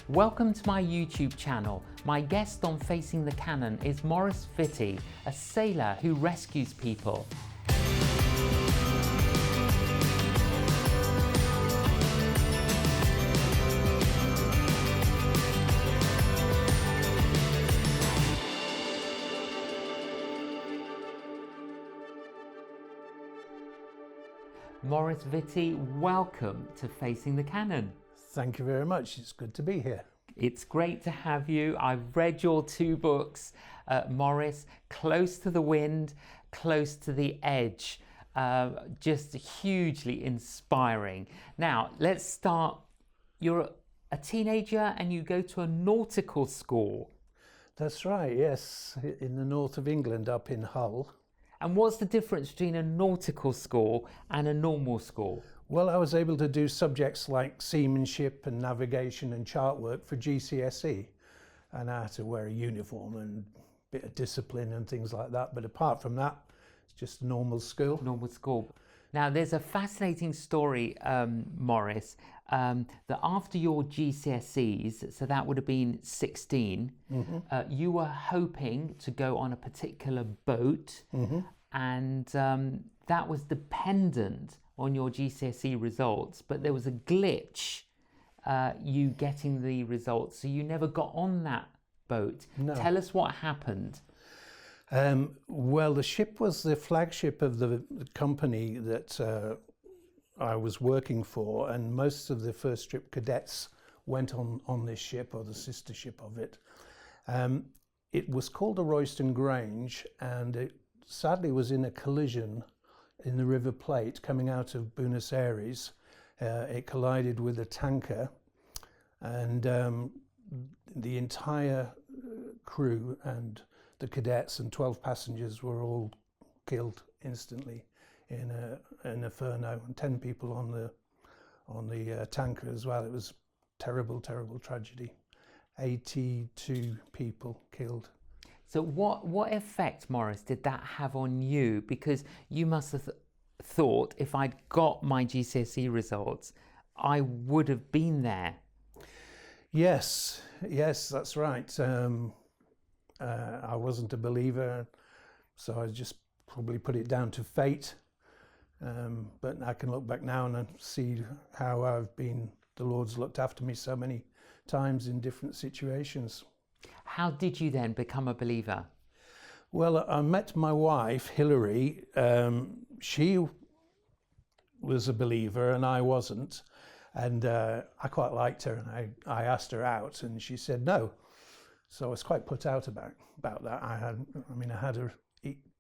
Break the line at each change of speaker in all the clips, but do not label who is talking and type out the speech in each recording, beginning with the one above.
Welcome to my YouTube channel. My guest on Facing the Canon is Maurice Vitty, a sailor who rescues people. Maurice Vitty, welcome to Facing the Canon.
Thank you very much. It's good to be here.
It's great to have you. I've read your two books, Maurice, Close to the Wind, Close to the Edge. Just hugely inspiring. Now, let's start. You're a teenager and you go to a nautical school.
That's right, yes, in the north of England, up in Hull.
And what's the difference between a nautical school and a normal school?
Well, I was able to do subjects like seamanship and navigation and chart work for GCSE, and I had to wear a uniform and a bit of discipline and things like that. But apart from that, it's just a normal school.
Normal school. Now, there's a fascinating story, Maurice, that after your GCSEs, so that would have been 16, you were hoping to go on a particular boat, and that was dependent on your GCSE results, but there was a glitch, you getting the results, so you never got on that boat.
No.
Tell us what happened.
Well, the ship was the flagship of the company that I was working for, and most of the first trip cadets went on this ship, or the sister ship of it. It was called the Royston Grange, and it sadly was in a collision in the River Plate coming out of Buenos Aires. It collided with a tanker, and the entire crew and the cadets and 12 passengers were all killed instantly in an inferno, and 10 people on the tanker as well. It was terrible tragedy. 82 people killed.
So what effect, Maurice, did that have on you? Because you must have thought, if I'd got my GCSE results, I would have been there.
Yes, that's right. I wasn't a believer, so I just probably put it down to fate. But I can look back now and see how the Lord's looked after me so many times in different situations.
How did you then become a believer?
Well, I met my wife, Hilary. She was a believer and I wasn't. And I quite liked her, and I asked her out and she said no. So I was quite put out about that. I had a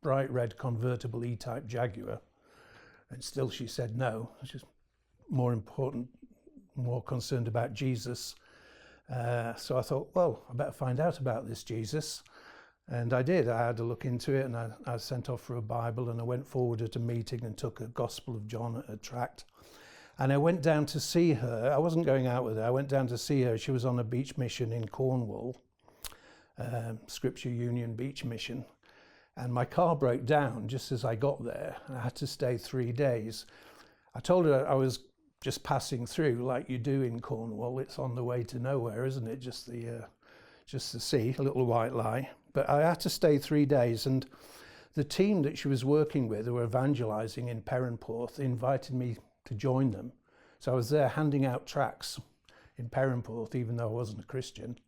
bright red convertible E-Type Jaguar, and still she said no. She's more concerned about Jesus. So I thought, well, I better find out about this Jesus. And I did. I had to look into it, and I sent off for a Bible, and I went forward at a meeting and took a Gospel of John, a tract. And I went down to see her. I wasn't going out with her. I went down to see her. She was on a beach mission in Cornwall, Scripture Union Beach Mission. And my car broke down just as I got there. I had to stay 3 days. I told her I was just passing through, like you do in Cornwall. It's on the way to nowhere, isn't it? Just the sea, a little white lie. But I had to stay 3 days, and the team that she was working with, who were evangelizing in Perranporth, invited me to join them. So I was there handing out tracts in Perranporth, even though I wasn't a Christian.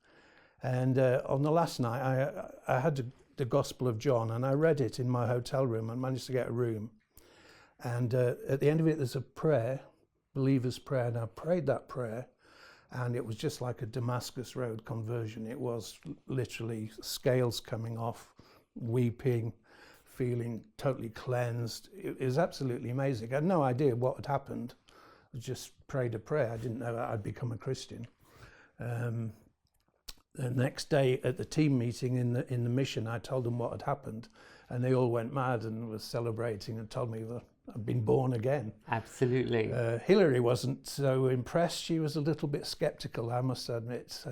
And on the last night, I had the Gospel of John, and I read it in my hotel room. I managed to get a room. And at the end of it, there's a prayer, believer's prayer, and I prayed that prayer, and it was just like a Damascus Road conversion. It was literally scales coming off, weeping, feeling totally cleansed. It was absolutely amazing. I had no idea what had happened. I just prayed a prayer. I didn't know I'd become a Christian. The next day at the team meeting in the mission, I told them what had happened, and they all went mad and were celebrating and told me that I'd been born again.
Absolutely.
Hilary wasn't so impressed. She was a little bit skeptical, I must admit.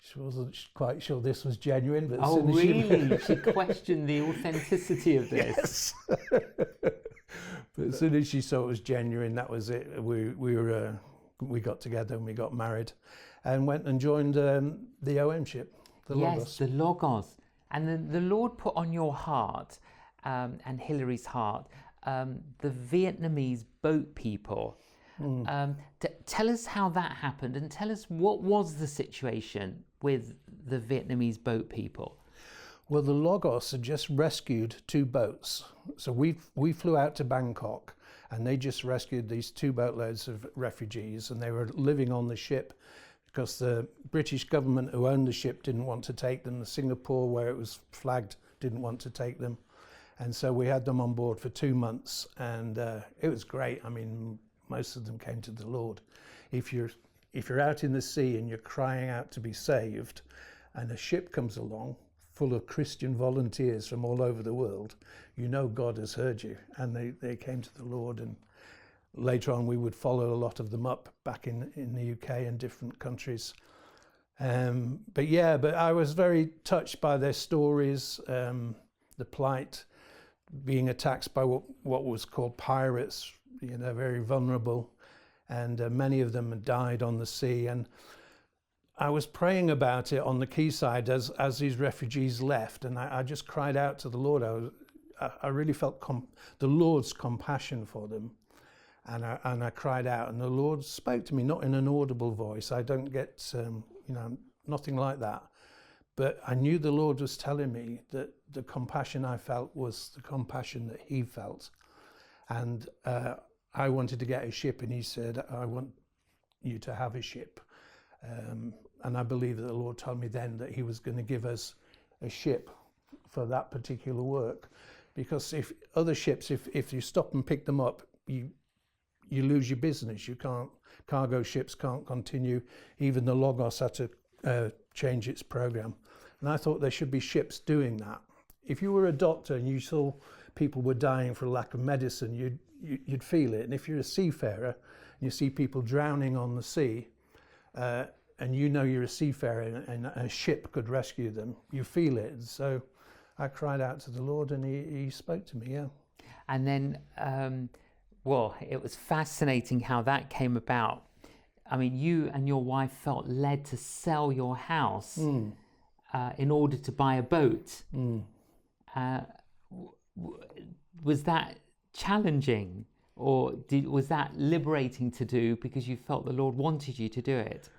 She wasn't quite sure this was genuine. But
oh, really? She questioned the authenticity of this.
Yes. But as soon as she saw it was genuine, that was it. We got together and we got married. and went and joined the OM ship, the Logos.
Yes, the Logos. And then the Lord put on your heart and Hillary's heart the Vietnamese boat people. Tell us how that happened, and tell us what was the situation with the Vietnamese boat people.
Well, the Logos had just rescued 2 boats. So we flew out to Bangkok, and they just rescued these 2 boatloads of refugees, and they were living on the ship because the British government who owned the ship didn't want to take them. The Singapore, where it was flagged, didn't want to take them. And so we had them on board for 2 months, and it was great. I mean, most of them came to the Lord. If you're out in the sea and you're crying out to be saved, and a ship comes along full of Christian volunteers from all over the world, you know God has heard you. And they came to the Lord, and later on we would follow a lot of them up back in the UK and different countries. But I was very touched by their stories, the plight, being attacked by what was called pirates, very vulnerable, and many of them had died on the sea. And I was praying about it on the quayside as these refugees left, and I just cried out to the Lord. I really felt the Lord's compassion for them, and I cried out, and the Lord spoke to me, not in an audible voice. I don't get nothing like that, but I knew the Lord was telling me that the compassion I felt was the compassion that He felt, and I wanted to get a ship, and He said, I want you to have a ship. And I believe that the Lord told me then that He was going to give us a ship for that particular work. Because if other ships, if you stop and pick them up, you lose your business. You can't, cargo ships can't continue. Even the Logos had to change its program. And I thought there should be ships doing that. If you were a doctor and you saw people were dying for lack of medicine, you'd feel it. And if you're a seafarer and you see people drowning on the sea, and you're a seafarer and a ship could rescue them, you feel it. And so I cried out to the Lord, and he spoke to me, yeah.
And then, it was fascinating how that came about. I mean, you and your wife felt led to sell your house in order to buy a boat. Was that challenging, or was that liberating to do because you felt the Lord wanted you to do it?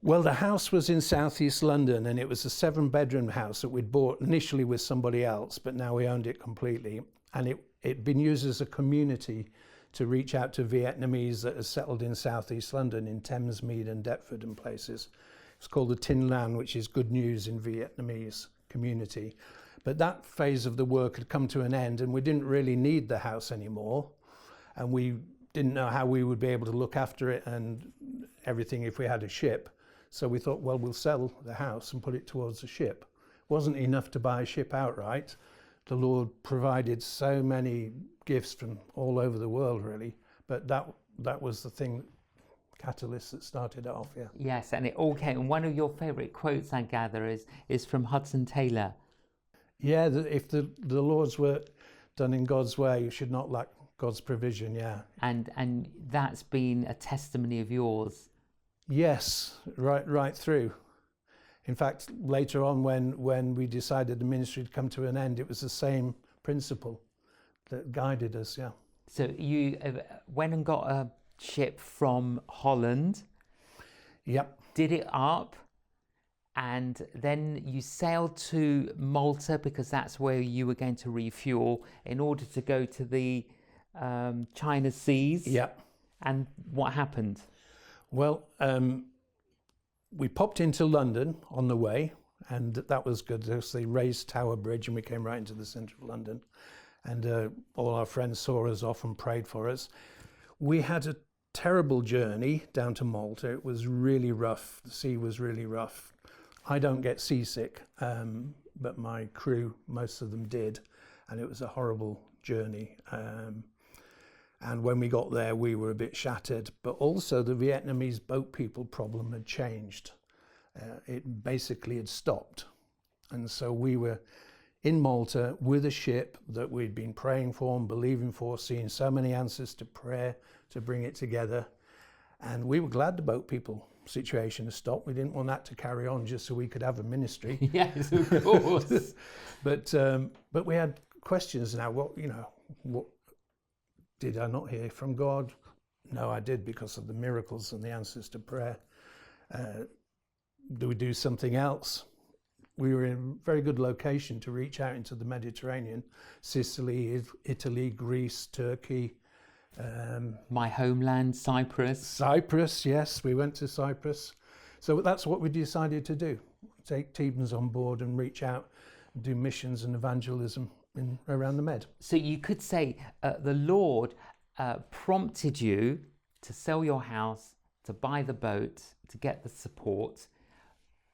Well, the house was in southeast London, and it was a 7-bedroom house that we'd bought initially with somebody else, but now we owned it completely. And it'd been used as a community to reach out to Vietnamese that had settled in southeast London, in Thamesmead and Deptford and places. It's called the Tin Lan, which is good news in Vietnamese community. But that phase of the work had come to an end, and we didn't really need the house anymore. And we didn't know how we would be able to look after it and everything if we had a ship. So we thought, well, we'll sell the house and put it towards the ship. It wasn't enough to buy a ship outright. The Lord provided so many gifts from all over the world, really. But that was the thing, catalyst that started it off, yeah.
Yes, and it all came. And one of your favourite quotes, I gather, is from Hudson Taylor.
Yeah, if the Lord's work done in God's way, you should not lack God's provision, yeah.
And that's been a testimony of yours.
Yes, right through. In fact, later on when we decided the ministry had come to an end, it was the same principle that guided us, yeah.
So you went and got a ship from Holland.
Yep.
Did it up, and then you sailed to Malta because that's where you were going to refuel in order to go to the China seas.
Yep.
And what happened?
Well, we popped into London on the way, and that was good. There's the raised Tower Bridge, and we came right into the centre of London. And all our friends saw us off and prayed for us. We had a terrible journey down to Malta. It was really rough. The sea was really rough. I don't get seasick, but my crew, most of them did. And it was a horrible journey. And when we got there, we were a bit shattered. But also the Vietnamese boat people problem had changed. It basically had stopped. And so we were in Malta with a ship that we'd been praying for and believing for, seeing so many answers to prayer to bring it together. And we were glad the boat people situation to stop. We didn't want that to carry on just so we could have a ministry.
Yes, of course.
But we had questions now. What did I not hear from God? No, I did, because of the miracles and the answers to prayer. Do we do something else? We were in a very good location to reach out into the Mediterranean: Sicily, Italy, Greece, Turkey.
My homeland, Cyprus.
Cyprus, yes, we went to Cyprus. So that's what we decided to do: take teams on board and reach out, and do missions and evangelism around the Med.
So you could say the Lord prompted you to sell your house, to buy the boat, to get the support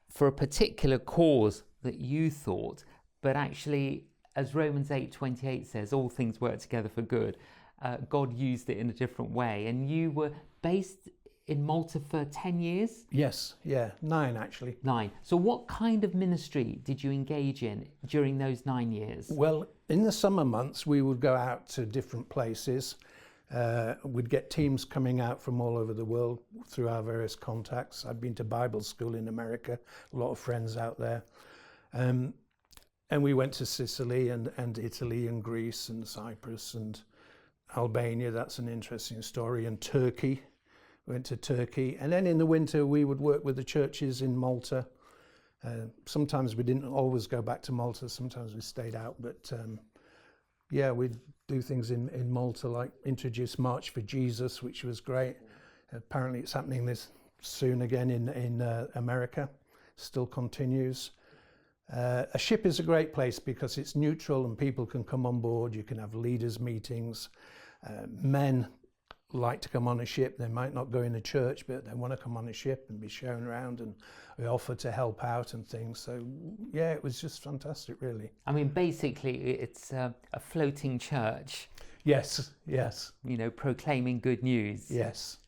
for a particular cause that you thought, but actually, as Romans 8:28 says, all things work together for good. God used it in a different way, and you were based in Malta for 10 years?
Yes, yeah, 9 actually.
9. So what kind of ministry did you engage in during those 9 years?
Well, in the summer months, we would go out to different places. We'd get teams coming out from all over the world through our various contacts. I'd been to Bible school in America, a lot of friends out there. And we went to Sicily and Italy and Greece and Cyprus and Albania. That's an interesting story. And Turkey. We went to Turkey. And then in the winter, we would work with the churches in Malta. Sometimes we didn't always go back to Malta. Sometimes we stayed out. But we'd do things in Malta, like introduce March for Jesus, which was great. Apparently it's happening this soon again in America. Still continues. A ship is a great place because it's neutral and people can come on board. You can have leaders meetings. Men like to come on a ship. They might not go in a church, but they want to come on a ship and be shown around, and we offer to help out and things. So yeah, it was just fantastic, really.
I mean, basically it's a floating church.
Yes.
Proclaiming good news.
Yes.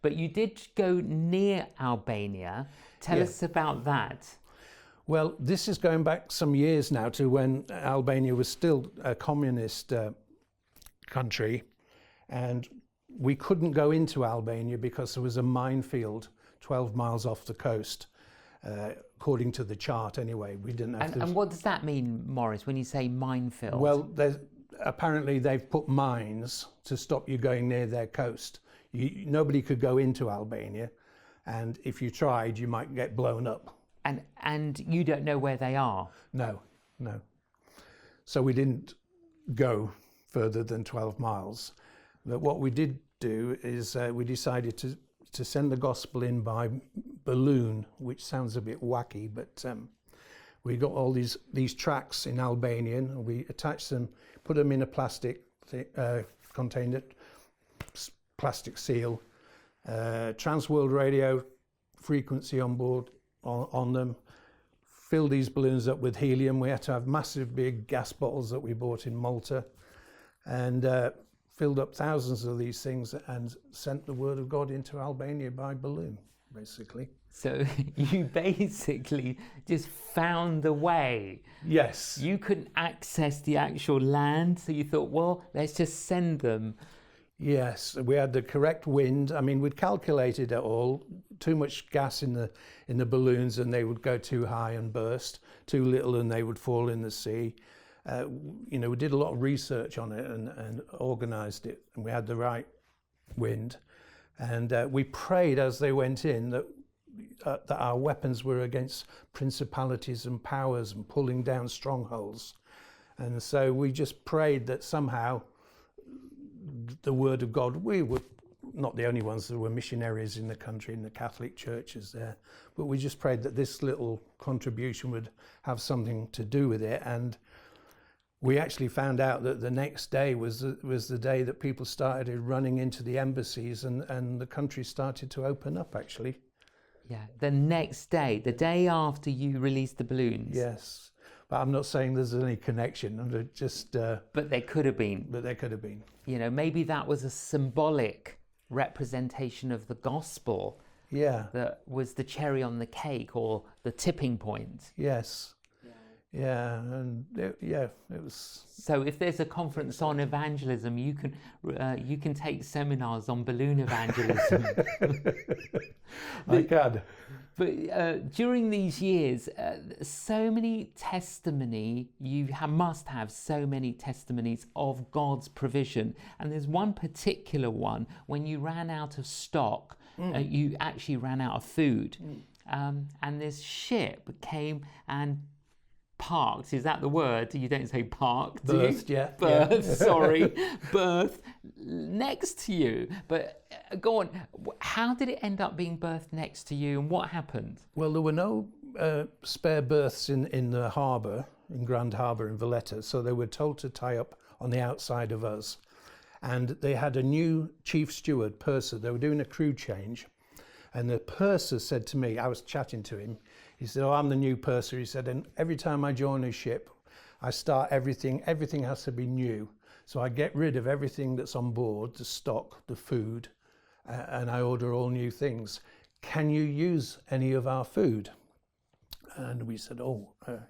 But you did go near Albania. Tell us about that.
Well, this is going back some years now to when Albania was still a communist country, and we couldn't go into Albania because there was a minefield 12 miles off the coast, according to the chart anyway. We didn't have
And what does that mean, Maurice, when you say minefield?
Well, apparently they've put mines to stop you going near their coast. Nobody could go into Albania, and if you tried, you might get blown up.
And you don't know where they are?
No. So we didn't go further than 12 miles. But what we did do is we decided to send the gospel in by balloon, which sounds a bit wacky, but we got all these tracts in Albanian, and we attached them, put them in a plastic container, plastic seal, Transworld radio frequency on board on them, fill these balloons up with helium. We had to have massive big gas bottles that we bought in Malta, and filled up thousands of these things and sent the word of God into Albania by balloon, basically.
So you basically just found the way.
Yes.
You couldn't access the actual land, so you thought, well, let's just send them.
Yes, we had the correct wind. I mean, we'd calculated it all. Too much gas in the balloons and they would go too high and burst. Too little and they would fall in the sea. We did a lot of research on it and organised it, and we had the right wind. And we prayed as they went in that our weapons were against principalities and powers and pulling down strongholds. And so we just prayed that somehow the word of God, we were not the only ones. There were missionaries in the country, in the Catholic churches there, but we just prayed that this little contribution would have something to do with it. And we actually found out that the next day was the day that people started running into the embassies, and the country started to open up, actually.
Yeah, the next day, the day after you released the balloons.
Yes, but I'm not saying there's any connection. I'm just.
But there could have been.
But there could have been.
Maybe that was a symbolic representation of the gospel.
Yeah.
That was the cherry on the cake or the tipping point.
Yes. Yeah, and it was.
So if there's a conference on evangelism, you can take seminars on balloon evangelism.
I can.
But during these years, so many must have so many testimonies of God's provision. And there's one particular one when you ran out of stock, you actually ran out of food. And this ship came and parked, is that the word? You don't say parked, do you?
Birthed, yeah.
Birthed, sorry. Birthed next to you. But go on, how did it end up being birthed next to you and what happened?
Well, there were no spare berths in the harbour, in Grand Harbour in Valletta, so they were told to tie up on the outside of us. And they had a new chief steward, purser. They were doing a crew change. And the purser said to me, I was chatting to him, he said, "Oh, I'm the new purser." He said, "And every time I join a ship, I start everything has to be new. So I get rid of everything that's on board, the stock, the food, and I order all new things. Can you use any of our food?" And we said,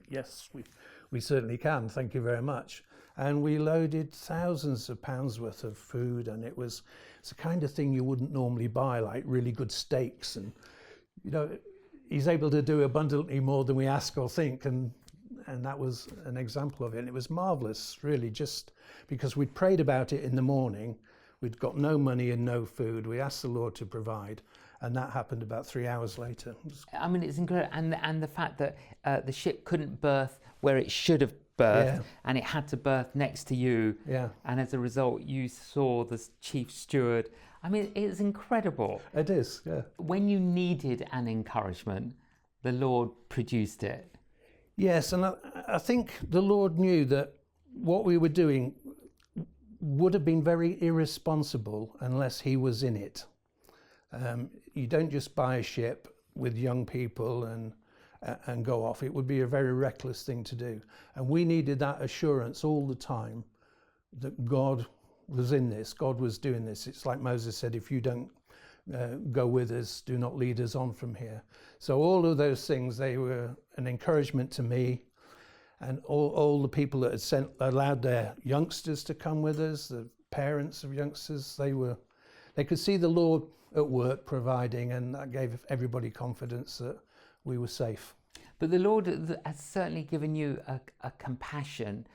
yes, we certainly can, thank you very much. And we loaded thousands of pounds worth of food, and it's the kind of thing you wouldn't normally buy, like really good steaks. And, he's able to do abundantly more than we ask or think, and that was an example of it. And it was marvellous, really, just because we'd prayed about it in the morning. We'd got no money and no food. We asked the Lord to provide, and that happened about 3 hours later.
I mean, it's incredible. And the fact that the ship couldn't berth where it should have berthed, and it had to berth next to you.
Yeah.
And as a result, you saw the chief steward. I mean, it's incredible.
It is, yeah.
When you needed an encouragement, the Lord produced it.
Yes, and I think the Lord knew that what we were doing would have been very irresponsible unless he was in it. You don't just buy a ship with young people and go off. It would be a very reckless thing to do. And we needed that assurance all the time that God was in this, God was doing this. It's like Moses said, if you don't go with us, do not lead us on from here. So all of those things, they were an encouragement to me, and all the people that had allowed their youngsters to come with us, the parents of youngsters, they could see the Lord at work providing, and that gave everybody confidence that we were safe.
But the Lord has certainly given you a compassion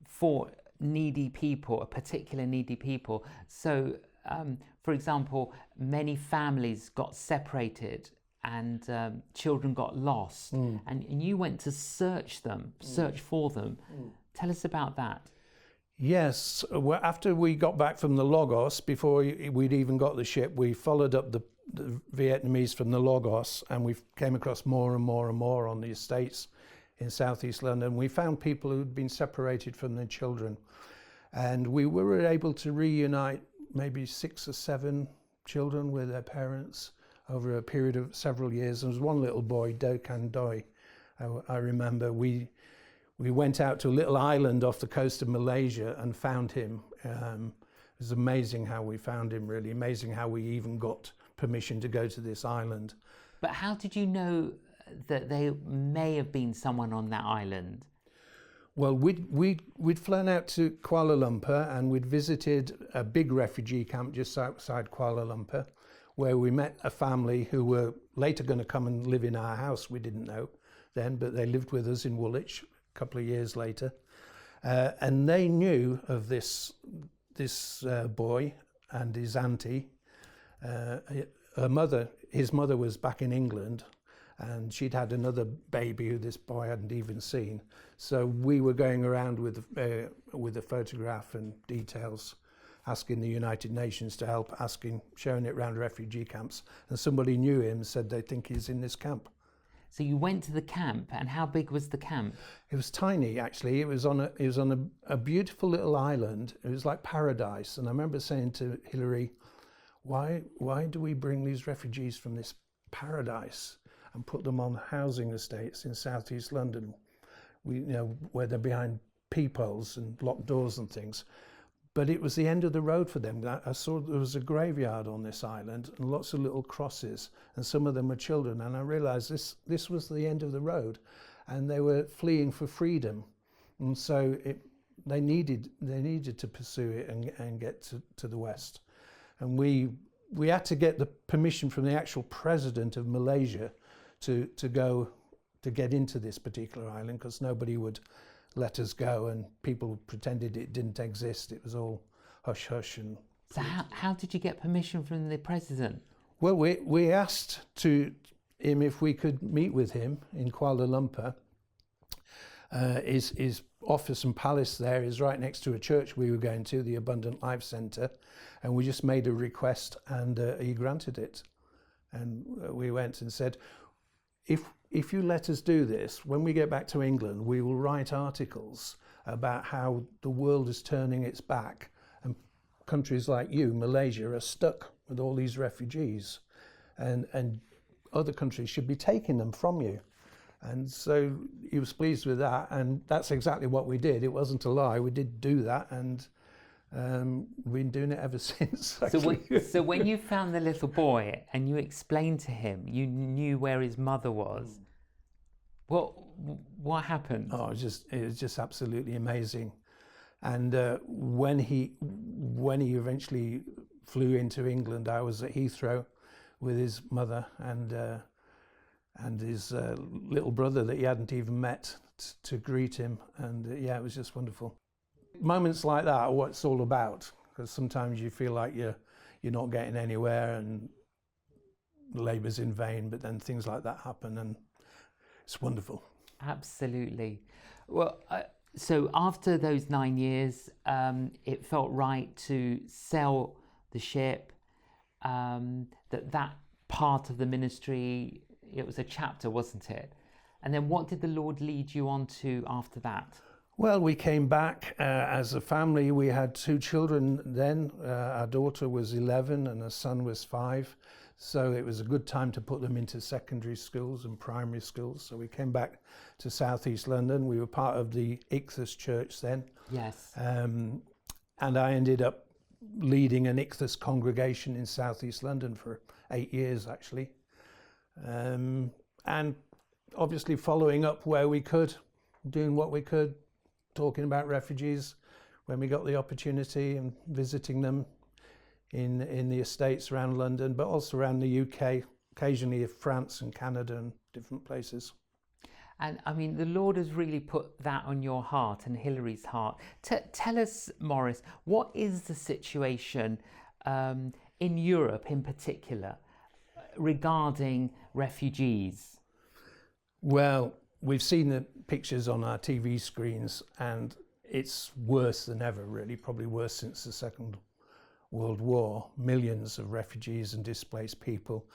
for needy people, particular needy people. So, for example, many families got separated and children got lost, and you went to search for them. Tell us about that.
Yes, after we got back from the Lagos, before we'd even got the ship, we followed up the Vietnamese from the Lagos, and we came across more and more and more on the estates in southeast London. We found people who'd been separated from their children, and we were able to reunite maybe 6 or 7 children with their parents over a period of several years. There was one little boy, Do Can Doi. I remember we went out to a little island off the coast of Malaysia and found him. It was amazing how we found him, really amazing how we even got permission to go to this island.
But how did you know that they may have been someone on that island?
Well, we'd flown out to Kuala Lumpur, and we'd visited a big refugee camp just outside Kuala Lumpur, where we met a family who were later going to come and live in our house. We didn't know then, but they lived with us in Woolwich a couple of years later. And they knew of this boy and his auntie. His mother was back in England, and she'd had another baby who this boy hadn't even seen. So we were going around with a photograph and details, asking the United Nations to help, showing it around refugee camps. And somebody knew him, said they think he's in this camp.
So you went to the camp, and how big was the camp?
It was tiny, actually. It was on a beautiful little island. It was like paradise. And I remember saying to Hilary, why do we bring these refugees from this paradise and put them on housing estates in southeast London, where they're behind peepholes and locked doors and things? But it was the end of the road for them. I saw there was a graveyard on this island and lots of little crosses, and some of them were children. And I realised this was the end of the road. and they were fleeing for freedom, and so they needed to pursue it and get to the West. And we had to get the permission from the actual president of Malaysia to get into this particular island, because nobody would let us go, and people pretended it didn't exist. It was all hush hush. And
so how did you get permission from the president?
Well, we asked him if we could meet with him in Kuala Lumpur. His office and palace there is right next to a church we were going to, the Abundant Life Centre, and we just made a request, and he granted it. And we went and said, if you let us do this, when we get back to England, we will write articles about how the world is turning its back, and countries like you, Malaysia, are stuck with all these refugees, and other countries should be taking them from you. And so he was pleased with that, and that's exactly what we did. It wasn't a lie. We did do that, and we've been doing it ever since.
So when you found the little boy and you explained to him, you knew where his mother was. What happened?
Oh, it was just absolutely amazing. And when he eventually flew into England, I was at Heathrow with his mother and his little brother that he hadn't even met to greet him. And yeah, it was just wonderful. Moments like that are what it's all about, because sometimes you feel like you're not getting anywhere and labour's in vain, but then things like that happen, and it's wonderful. Absolutely.
Well, so after those 9 years, it felt right to sell the ship, that part of the ministry, it was a chapter, wasn't it? And then what did the Lord lead you on to after that?
Well, we came back as a family. We had 2 children then. Our daughter was 11 and our son was 5. So it was a good time to put them into secondary schools and primary schools. So we came back to Southeast London. We were part of the Ichthus Church then.
Yes.
And I ended up leading an Ichthus congregation in Southeast London for 8 years, actually. And obviously following up where we could, doing what we could, talking about refugees when we got the opportunity, and visiting them in the estates around London, but also around the UK, occasionally France and Canada and different places.
And I mean, the Lord has really put that on your heart and Hillary's heart. Tell us, Maurice, what is the situation in Europe in particular regarding refugees?
Well, we've seen the pictures on our TV screens, and it's worse than ever, really, probably worse since the Second World War. Millions of refugees and displaced people.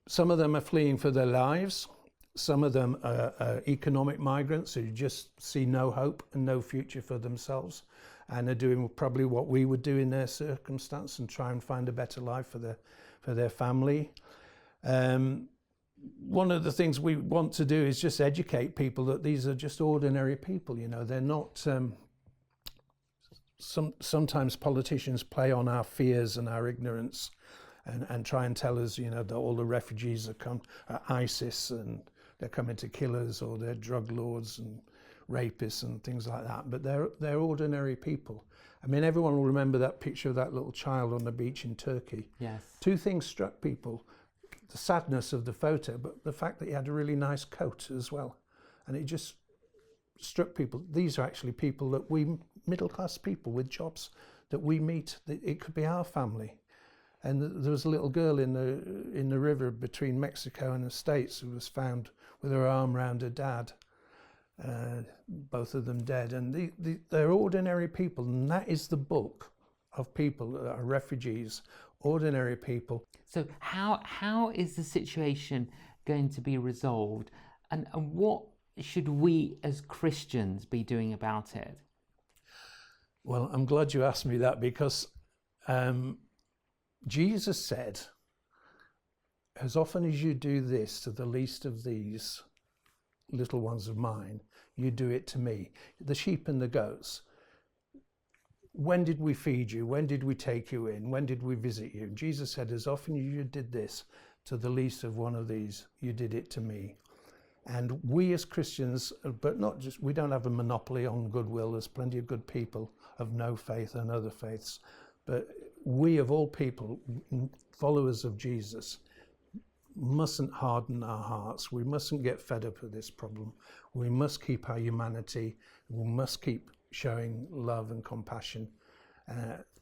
Some of them are fleeing for their lives. Some of them are economic migrants who just see no hope and no future for themselves, and are doing probably what we would do in their circumstance and try and find a better life for their family. One of the things we want to do is just educate people that these are just ordinary people. You know, they're not. Sometimes politicians play on our fears and our ignorance, and try and tell us, you know, that all the refugees are ISIS and they're coming to kill us, or they're drug lords and rapists and things like that. But they're ordinary people. I mean, everyone will remember that picture of that little child on the beach in Turkey.
Yes.
2 things struck people: the sadness of the photo, but the fact that he had a really nice coat as well. And it just struck people. These are actually people that we, middle-class people with jobs, that we meet. It could be our family. And there was a little girl in the river between Mexico and the States who was found with her arm around her dad. Both of them dead. And they're ordinary people. And that is the bulk of people that are refugees, ordinary people.
So how is the situation going to be resolved? And what should we as Christians be doing about it?
Well, I'm glad you asked me that, because Jesus said, as often as you do this to the least of these little ones of mine, you do it to me. The sheep and the goats. When did we feed you? When did we take you in? When did we visit you? Jesus said, as often as you did this to the least of one of these, you did it to me. And we as Christians, but not just, we don't have a monopoly on goodwill. There's plenty of good people of no faith and other faiths. But we of all people, followers of Jesus, mustn't harden our hearts. We mustn't get fed up with this problem. We must keep our humanity. We must keep showing love and compassion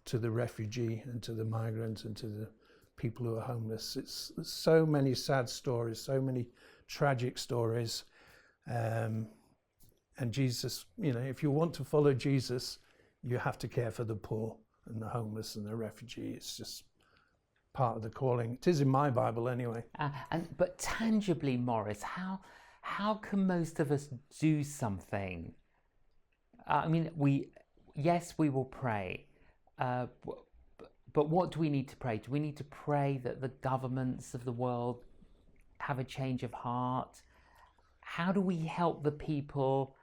to the refugee and to the migrant and to the people who are homeless. It's so many sad stories, so many tragic stories. And Jesus, if you want to follow Jesus, you have to care for the poor and the homeless and the refugee. It's just part of the calling. It is in my Bible anyway.
But tangibly, Maurice, how can most of us do something? I mean, we will pray, but what do we need to pray? Do we need to pray that the governments of the world have a change of heart? How do we help the people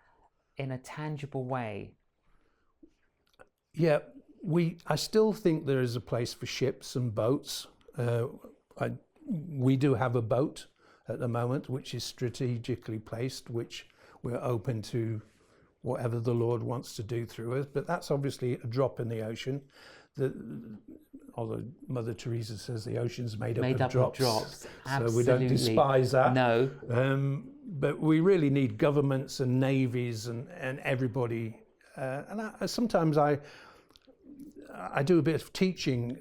in a tangible way?
Yeah, I still think there is a place for ships and boats. We do have a boat at the moment, which is strategically placed, which we're open to whatever the Lord wants to do through us. But that's obviously a drop in the ocean. Although Mother Teresa says the ocean's made up of drops. So we don't despise that.
No.
But we really need governments and navies and everybody. Sometimes I do a bit of teaching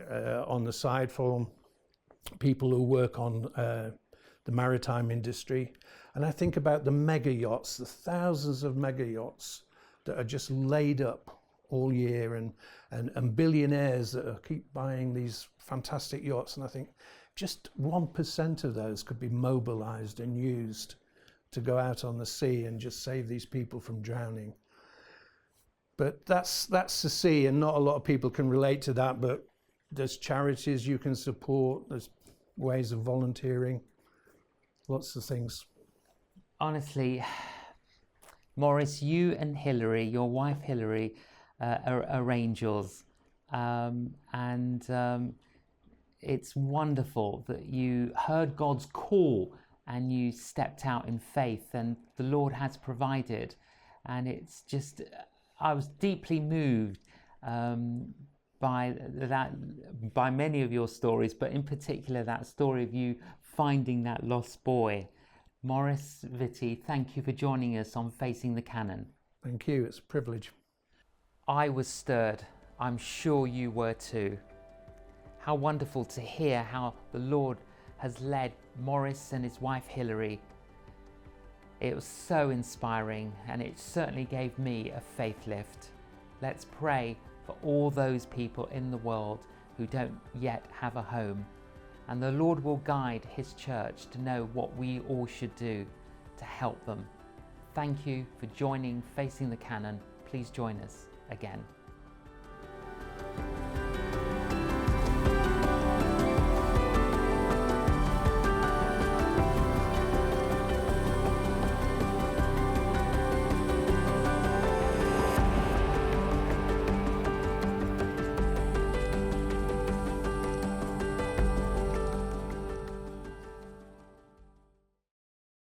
on the side for people who work on the maritime industry. And I think about the mega yachts, the thousands of mega yachts that are just laid up all year, and billionaires that keep buying these fantastic yachts. And I think just 1% of those could be mobilized and used to go out on the sea and just save these people from drowning. But that's the sea, and not a lot of people can relate to that. But there's charities you can support, there's ways of volunteering, lots of things.
Honestly, Maurice, you and Hilary, your wife Hilary, are angels. It's wonderful that you heard God's call and you stepped out in faith, and the Lord has provided. And it's just, I was deeply moved by many of your stories, but in particular that story of you finding that lost boy. Maurice Vitty, thank you for joining us on Facing the Canon.
Thank you, it's a privilege.
I was stirred. I'm sure you were too. How wonderful to hear how the Lord has led Maurice and his wife Hilary. It was so inspiring, and it certainly gave me a faith lift. Let's pray for all those people in the world who don't yet have a home, and the Lord will guide his church to know what we all should do to help them. Thank you for joining Facing the Canon. Please join us again.